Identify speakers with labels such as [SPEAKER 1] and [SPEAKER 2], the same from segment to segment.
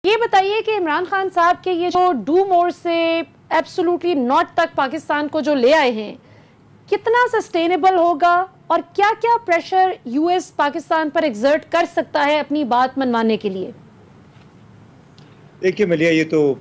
[SPEAKER 1] یہ بتائیے کہ عمران خان صاحب کے یہ جو ڈو مور سے ایبسولوٹلی ناٹ تک پاکستان کو جو لے آئے ہیں کتنا سسٹینیبل ہوگا اور کیا کیا پریشر یو ایس پاکستان پر ایگزرٹ کر سکتا ہے اپنی بات منوانے کے لیے؟
[SPEAKER 2] دیکھیے ملیہ، یہ تو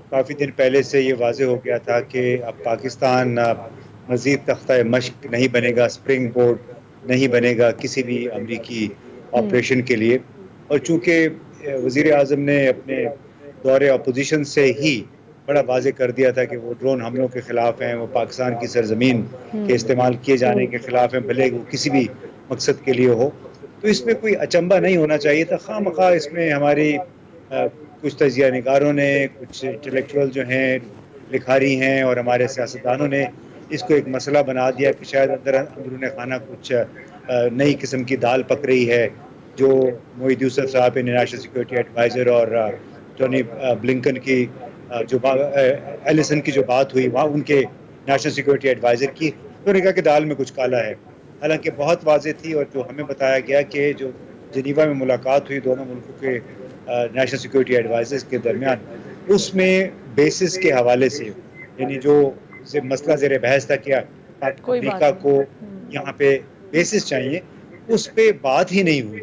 [SPEAKER 2] کافی دن پہلے سے یہ واضح ہو گیا تھا کہ اب پاکستان مزید تختہ مشق نہیں بنے گا، سپرنگ بورڈ نہیں بنے گا کسی بھی امریکی آپریشن کے لیے. اور چونکہ وزیر اعظم نے اپنے دور اپوزیشن سے ہی بڑا واضح کر دیا تھا کہ وہ ڈرون حملوں کے خلاف ہیں، وہ پاکستان کی سرزمین کے استعمال کیے جانے کے خلاف ہیں، بھلے وہ کسی بھی مقصد کے لیے ہو. تو اس میں کوئی اچنبھا نہیں ہونا چاہیے تھا. خواہ مخواہ اس میں ہماری کچھ تجزیہ نگاروں نے، کچھ انٹلیکچوئل جو ہیں، لکھاری ہیں، اور ہمارے سیاستدانوں نے اس کو ایک مسئلہ بنا دیا کہ شاید اندرون خانہ کچھ نئی قسم کی دال پک رہی ہے. جو محمد یوسف صاحب نیشنل سیکورٹی ایڈوائزر اور ٹونی بلنکن کی جو ایلیسن کی جو بات ہوئی وہاں ان کے نیشنل سیکورٹی ایڈوائزر کی، انہوں نے کہا کہ دال میں کچھ کالا ہے. حالانکہ بہت واضح تھی، اور جو ہمیں بتایا گیا کہ جو جنیوا میں ملاقات ہوئی دونوں ملکوں کے نیشنل سیکورٹی ایڈوائزرز کے درمیان، اس میں بیسس کے حوالے سے، یعنی جو مسئلہ زیر بحث تھا کہ امریکہ کو یہاں پہ بیسس چاہیے، اس پہ بات ہی نہیں ہوئی،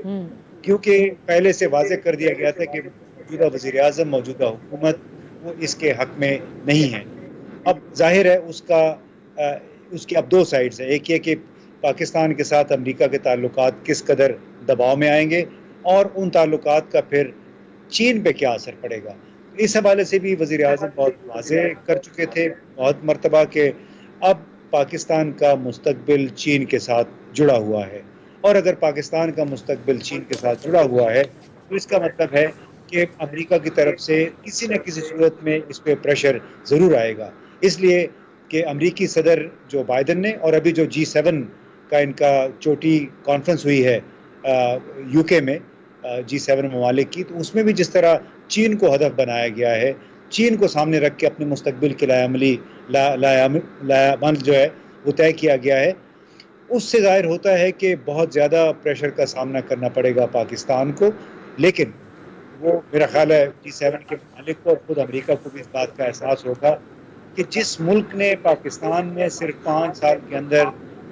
[SPEAKER 2] کیونکہ پہلے سے واضح کر دیا گیا تھا کہ موجودہ وزیر اعظم، موجودہ حکومت وہ اس کے حق میں نہیں ہے. اب ظاہر ہے اس کی اب دو سائڈز ہیں. ایک یہ کہ پاکستان کے ساتھ امریکہ کے تعلقات کس قدر دباؤ میں آئیں گے، اور ان تعلقات کا پھر چین پہ کیا اثر پڑے گا. اس حوالے سے بھی وزیر اعظم بہت واضح کر چکے تھے بہت مرتبہ کہ اب پاکستان کا مستقبل چین کے ساتھ جڑا ہوا ہے، اور اگر پاکستان کا مستقبل چین کے ساتھ جڑا ہوا ہے تو اس کا مطلب ہے کہ امریکہ کی طرف سے کسی نہ کسی صورت میں اس پہ پریشر ضرور آئے گا. اس لیے کہ امریکی صدر جو بائیڈن نے، اور ابھی جو G7 کا ان کا چوٹی کانفرنس ہوئی ہے یو کے میں G7 ممالک کی، تو اس میں بھی جس طرح چین کو ہدف بنایا گیا ہے، چین کو سامنے رکھ کے اپنے مستقبل کے لائحہ جو ہے وہ طے کیا گیا ہے. اس سے ظاہر ہوتا ہے کہ بہت زیادہ پریشر کا سامنا کرنا پڑے گا پاکستان کو. لیکن وہ میرا خیال ہے G7 کے ممالک کو اور خود امریکہ کو بھی اس بات کا احساس ہوگا کہ جس ملک نے پاکستان میں صرف 5 سال کے اندر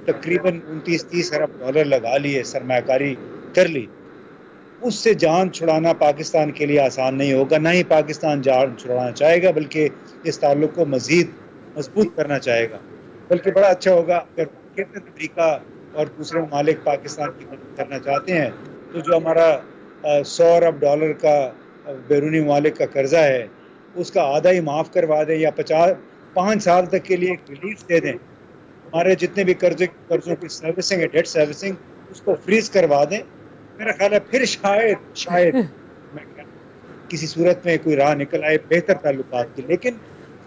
[SPEAKER 2] تقریباً 29-30 ارب ڈالر لگا لیے، سرمایہ کاری کر لی، اس سے جان چھڑانا پاکستان کے لیے آسان نہیں ہوگا. نہ ہی پاکستان جان چھڑانا چاہے گا، بلکہ اس تعلق کو مزید مضبوط کرنا چاہے گا. بلکہ بڑا اچھا ہوگا اگر امریکہ اور دوسرے ممالک پاکستان کی مدد کرنا چاہتے ہیں تو جو ہمارا 100 ارب ڈالر کا بیرونی ممالک کا قرضہ ہے اس کا آدھا ہی معاف کروا دیں، یا 5 سال تک کے لیے ایک ریلیف دے دیں. ہمارے جتنے بھی قرضوں کی سروسنگ ہے، ڈیٹ سروسنگ، اس کو فریز کروا دیں. میرا خیال ہے پھر شاید کسی صورت میں کوئی راہ نکل آئے بہتر تعلقات کی. لیکن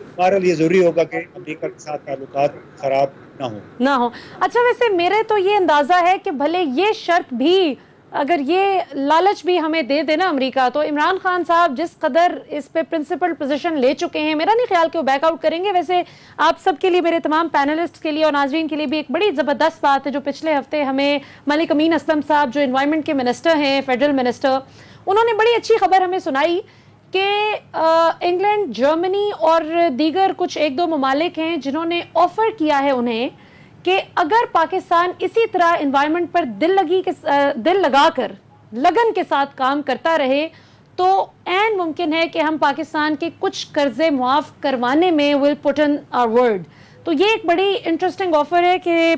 [SPEAKER 2] ہمارے لیے ضروری ہوگا کہ امریکہ کے ساتھ تعلقات خراب نہ ہو.
[SPEAKER 1] اچھا، ویسے میرے تو یہ اندازہ ہے کہ بھلے یہ شرط بھی، اگر یہ لالچ بھی ہمیں دے دینا امریکہ، تو عمران خان صاحب جس قدر اس پہ پرنسپل پوزیشن لے چکے ہیں، میرا نہیں خیال کہ وہ بیک آؤٹ کریں گے. ویسے آپ سب کے لیے، میرے تمام پینلسٹ کے لیے اور ناظرین کے لیے بھی ایک بڑی زبردست بات ہے جو پچھلے ہفتے ہمیں ملک امین اسلم صاحب جو انوائرمنٹ کے منسٹر ہیں، فیڈرل منسٹر، انہوں نے بڑی اچھی خبر ہمیں سنائی کہ انگلینڈ، جرمنی اور دیگر کچھ 1-2 ممالک ہیں جنہوں نے آفر کیا ہے انہیں کہ اگر پاکستان اسی طرح انوائرمنٹ پر دل لگا کر لگن کے ساتھ کام کرتا رہے تو عین ممکن ہے کہ ہم پاکستان کے کچھ قرضے معاف کروانے میں ول پٹ ان آور ورڈ. تو یہ ایک بڑی انٹرسٹنگ آفر ہے کہ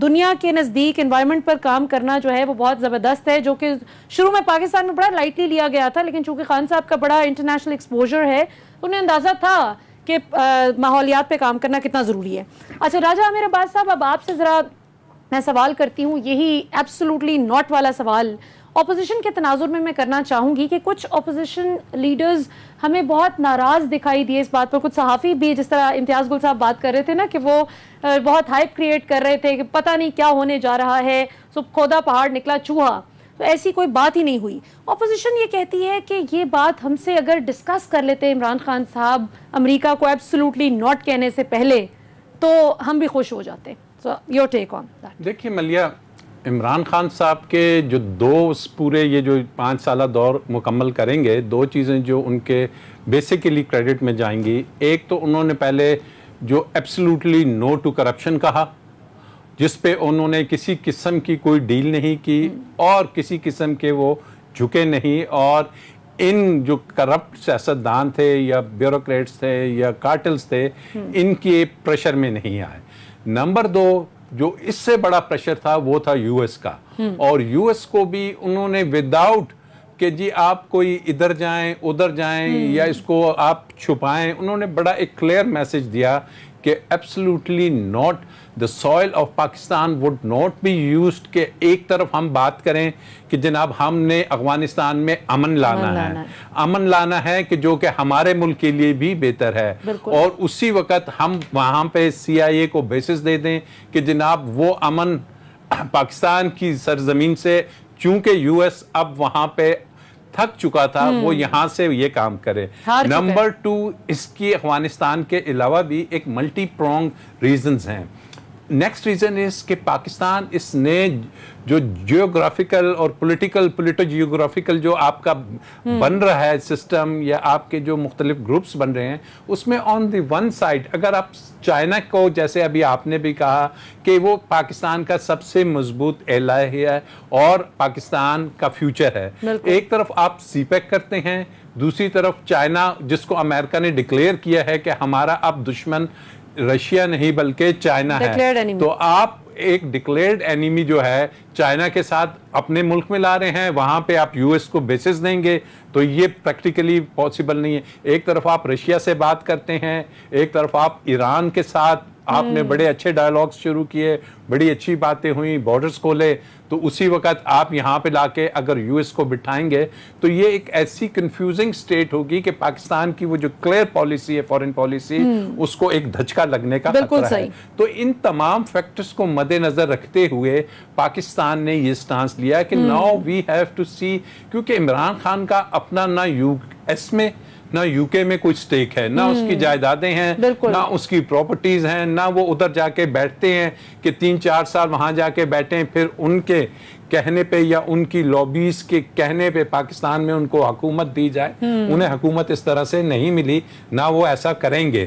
[SPEAKER 1] دنیا کے نزدیک انوائرمنٹ پر کام کرنا جو ہے وہ بہت زبردست ہے، جو کہ شروع میں پاکستان میں بڑا لائٹلی لیا گیا تھا، لیکن چونکہ خان صاحب کا بڑا انٹرنیشنل ایکسپوجر ہے تو انہیں اندازہ تھا کہ ماحولیات پہ کام کرنا کتنا ضروری ہے. اچھا راجہ عامر عباس صاحب، اب آپ سے ذرا میں سوال کرتی ہوں، یہی ایبسولوٹلی ناٹ والا سوال اپوزیشن کے تناظر میں کرنا چاہوں گی کہ کچھ اپوزیشن لیڈرز ہمیں بہت ناراض دکھائی دیے اس بات پر. کچھ صحافی بھی، جس طرح امتیاز گل صاحب بات کر رہے تھے نا کہ وہ بہت ہائپ کریٹ کر رہے تھے کہ پتہ نہیں کیا ہونے جا رہا ہے، سب کھودا پہاڑ نکلا چوہا، تو ایسی کوئی بات ہی نہیں ہوئی. اپوزیشن یہ کہتی ہے کہ یہ بات ہم سے اگر ڈسکس کر لیتے عمران خان صاحب امریکہ کو ایبسولوٹلی ناٹ کہنے سے پہلے تو ہم بھی خوش ہو جاتے. So your take on that.
[SPEAKER 3] دیکھیے ملیہ، عمران خان صاحب کے جو دو پورے یہ جو 5 سالہ دور مکمل کریں گے، 2 چیزیں جو ان کے بیسیکلی کریڈٹ میں جائیں گی. ایک تو انہوں نے پہلے جو ایبسلیوٹلی نو ٹو کرپشن کہا، جس پہ انہوں نے کسی قسم کی کوئی ڈیل نہیں کی اور کسی قسم کے وہ جھکے نہیں، اور ان جو کرپٹ سیاستدان تھے یا بیوروکریٹس تھے یا کارٹلز تھے، ان کے پریشر میں نہیں آئے. نمبر 2 جو اس سے بڑا پریشر تھا وہ تھا یو ایس کا، اور یو ایس کو بھی انہوں نے وداؤٹ کہ جی آپ کوئی ادھر جائیں ادھر جائیں یا اس کو آپ چھپائیں، انہوں نے بڑا ایک کلیئر میسج دیا کہ absolutely not the soil of Pakistan would not be used کہ ایک طرف ہم بات کریں کہ جناب ہم نے افغانستان میں امن لانا ہے کہ جو کہ ہمارے ملک کے لیے بھی بہتر ہے، اور اسی وقت ہم وہاں پہ سی آئی اے کو بیسس دے دیں کہ جناب وہ امن پاکستان کی سرزمین سے، چونکہ یو ایس اب وہاں پہ تھک چکا تھا، وہ یہاں سے یہ کام کرے. نمبر 2 اس کی افغانستان کے علاوہ بھی ایک ملٹی پرونگ ریزنز ہیں. نیکسٹ ریزن اس کہ پاکستان اس نے جو جیوگرافیکل اور پولیٹو جیوگرافیکل جو آپ کا بن رہا ہے سسٹم، یا آپ کے جو مختلف گروپس بن رہے ہیں، اس میں آن دی ون سائڈ اگر آپ چائنا کو، جیسے ابھی آپ نے بھی کہا کہ وہ پاکستان کا سب سے مضبوط ایلائی ہے اور پاکستان کا فیوچر ہے، ایک طرف آپ سی پیک کرتے ہیں، دوسری طرف چائنا جس کو امریکہ نے ڈکلیئر کیا ہے کہ ہمارا اب دشمن رشیا نہیں بلکہ چائنا ہے، تو آپ ایک ڈکلیئرڈ اینیمی جو ہے چائنا کے ساتھ اپنے ملک میں لا رہے ہیں، وہاں پہ آپ یو ایس کو بیسس دیں گے تو یہ پریکٹیکلی پاسبل نہیں ہے. ایک طرف آپ رشیا سے بات کرتے ہیں، ایک طرف آپ ایران کے ساتھ آپ نے بڑے اچھے ڈائلاگز شروع کیے، بڑی اچھی باتیں ہوئیں، بارڈرز کھولے، تو اسی وقت آپ یہاں پہ لا کے اگر یو ایس کو بٹھائیں گے تو یہ ایک ایسی کنفیوزنگ سٹیٹ ہوگی کہ پاکستان کی وہ جو کلیئر پالیسی ہے فورن پالیسی، اس کو ایک دھچکا لگنے کا خطرہ ہے. تو ان تمام فیکٹرز کو مد نظر رکھتے ہوئے پاکستان نے یہ سٹانس لیا کہ ناؤ وی ہیو ٹو سی، کیونکہ عمران خان کا اپنا نہ یو ایس میں نہ یو کے میں کوئی سٹیک ہے، نہ اس کی جائیدادیں ہیں، نہ اس کی پراپرٹیز ہیں، نہ وہ ادھر جا کے بیٹھتے ہیں کہ 3-4 سال وہاں جا کے بیٹھیں، پھر ان کے کہنے پہ یا ان کی لابیز کے کہنے پہ پاکستان میں ان کو حکومت دی جائے. انہیں حکومت اس طرح سے نہیں ملی، نہ وہ ایسا کریں گے.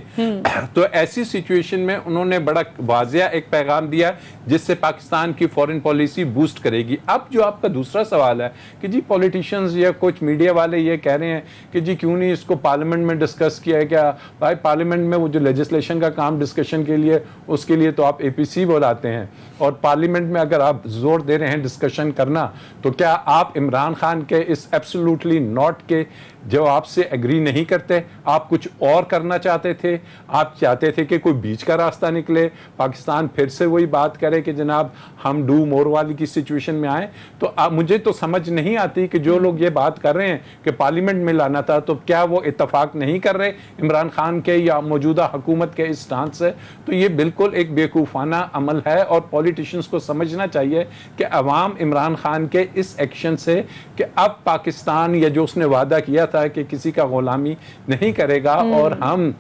[SPEAKER 3] تو ایسی سچویشن میں انہوں نے بڑا واضح ایک پیغام دیا جس سے پاکستان کی فورن پالیسی بوسٹ کرے گی. اب جو آپ کا دوسرا سوال ہے کہ جی پولیٹیشنز یا کچھ میڈیا والے یہ کہہ رہے ہیں کہ جی کیوں نہیں اس کو پارلیمنٹ میں ڈسکس کیا ہے، کیا بھائی پارلیمنٹ میں وہ جو لیجسلیشن کا کام ڈسکشن کے لیے، اس کے لیے تو آپ اے پی سی بلاتے ہیں، اور پارلیمنٹ میں اگر آپ زور دے رہے ہیں ڈسکشن کرنا، تو کیا آپ عمران خان کے اس ایبسلیوٹلی ناٹ کے جواب سے ایگری نہیں کرتے؟ آپ کچھ اور کرنا چاہتے تھے، آپ چاہتے تھے کہ کوئی بیچ کا راستہ نکلے، پاکستان پھر سے وہی بات کرے کہ جناب ہم ڈو مور والی کی سچویشن میں آئیں. تو مجھے تو سمجھ نہیں آتی کہ جو لوگ یہ بات کر رہے ہیں کہ پارلیمنٹ میں لانا تھا، تو کیا وہ اتفاق نہیں کر رہے عمران خان کے یا موجودہ حکومت کے اس سٹانس سے؟ تو یہ بالکل ایک بیوقوفانہ عمل ہے، اور پولیٹیشنز کو سمجھنا چاہیے کہ عوام عمران خان کے اس ایکشن سے کہ اب پاکستان یا جو اس نے وعدہ کیا تھا کہ کسی کا غلامی نہیں کرے گا اور ہم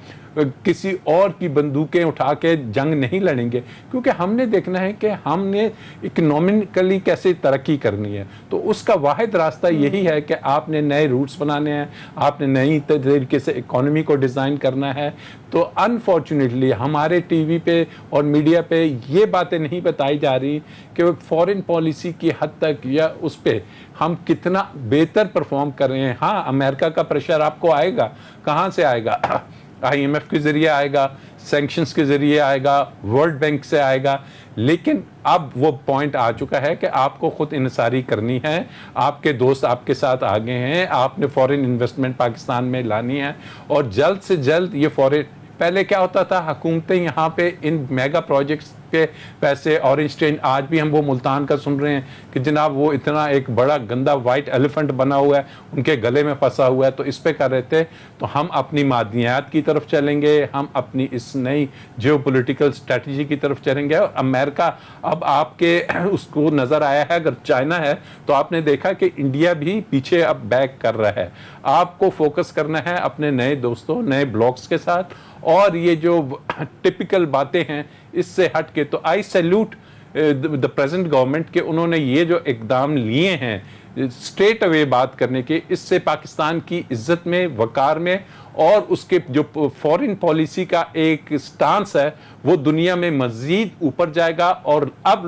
[SPEAKER 3] کسی اور کی بندوقیں اٹھا کے جنگ نہیں لڑیں گے، کیونکہ ہم نے دیکھنا ہے کہ ہم نے اکنامکلی کیسے ترقی کرنی ہے. تو اس کا واحد راستہ یہی ہے کہ آپ نے نئے روٹس بنانے ہیں، آپ نے نئی طریقے سے اکانومی کو ڈیزائن کرنا ہے. تو انفارچونیٹلی ہمارے ٹی وی پہ اور میڈیا پہ یہ باتیں نہیں بتائی جا رہی کہ فورن پالیسی کی حد تک یا اس پہ ہم کتنا بہتر پرفارم کر رہے ہیں. ہاں امریکہ کا پریشر آپ کو آئے گا، کہاں سے آئے گا؟ آئی ایم ایف کے ذریعے آئے گا، سینکشنز کے ذریعے آئے گا، ورلڈ بینک سے آئے گا، لیکن اب وہ پوائنٹ آ چکا ہے کہ آپ کو خود انحصاری کرنی ہے. آپ کے دوست آپ کے ساتھ آگے ہیں، آپ نے فورن انویسٹمنٹ پاکستان میں لانی ہے، اور جلد سے جلد یہ فورن، پہلے کیا ہوتا تھا حکومتیں یہاں پہ ان میگا پروجیکٹس کے پیسے، اورنج ٹرین، آج بھی ہم وہ ملتان کا سن رہے ہیں کہ جناب وہ اتنا ایک بڑا گندا وائٹ ایلیفنٹ بنا ہوا ہے، ان کے گلے میں پھنسا ہوا ہے، تو اس پہ کر رہے تھے. تو ہم اپنی معدنیات کی طرف چلیں گے، ہم اپنی اس نئی جیو پولیٹیکل اسٹریٹجی کی طرف چلیں گے. اور امریکہ اب آپ کے اس کو نظر آیا ہے، اگر چائنا ہے تو آپ نے دیکھا کہ انڈیا بھی پیچھے اب بیک کر رہا ہے. آپ کو فوکس کرنا ہے اپنے نئے دوستوں، نئے بلاکس کے ساتھ، اور یہ جو ٹپیکل باتیں ہیں اس سے ہٹ کے. تو آئی سیلوٹ دا پریزنٹ گورنمنٹ کہ انہوں نے یہ جو اقدام لیے ہیں اسٹریٹ اوے بات کرنے کے، اس سے پاکستان کی عزت میں، وقار میں، اور اس کے جو فورن پالیسی کا ایک سٹانس ہے وہ دنیا میں مزید اوپر جائے گا، اور اب